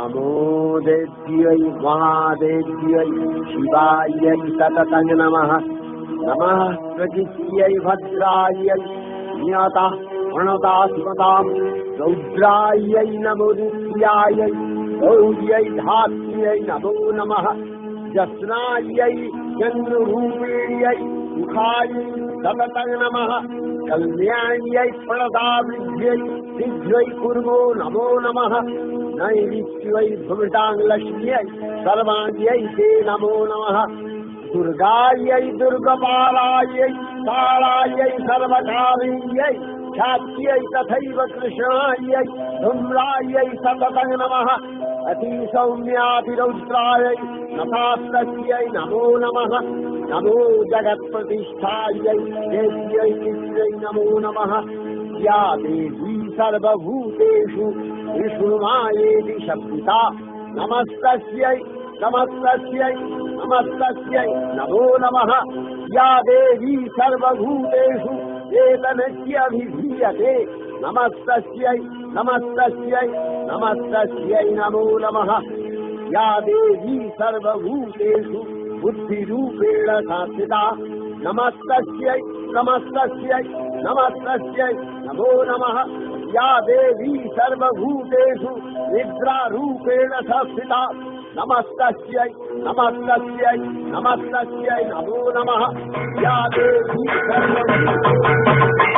नमो देव्यै महादेव्यै शिवायै सततं नमः। नमः प्रकृत्यै भद्रायै नियतः प्रणतास्मतां रौद्रायै नमो नित्यायै गौर्यै धात्र्यै नमो नमः। जस्नायै चन्द्ररूपिण्यै मुखायै सततं नमः। कल्याण्यै प्रणतावृद्ध्यै शीघ्रै कुर्मो नमो नमः। नैऋत्यै भुविटाङ्गलक्ष्म्यै सर्वाङ्ग्यै ते नमो नमः। दुर्गायै दुर्गपालायै कालायै सर्वकारिण्यै ख्यात्यै तथैव कृष्णायै धूम्रायै सततं नमः। अतिसौम्यातिरौद्रायै नतास्तस्यै नमो नमः। नमो जगत्प्रतिष्ठायै देव्यै नित्यै नमो नमः। या देवी सर्वभूतेषु विष्णुमायेति शब्दिता नमस्तस्यै नमस्तस्यै नमस्तस्यै नमो नमः। या देवी सर्वभूतेषु चेतनस्याभिधीयते नमस्तस्यै नमस्तस्यै नमस्तस्यै नमो नमः। या देवी सर्वभूतेषु बुद्धिरूपेण संस्थिता नमस्तस्यै नमस्तस्यै नमस्तस्यै नमो नमः। या देवी सर्वभूतेषु निद्रारूपेण संस्थिता नमस्तस्यै नमस्तस्यै नमस्तस्यै नमो नमः। या देवी सर्वभूतेषु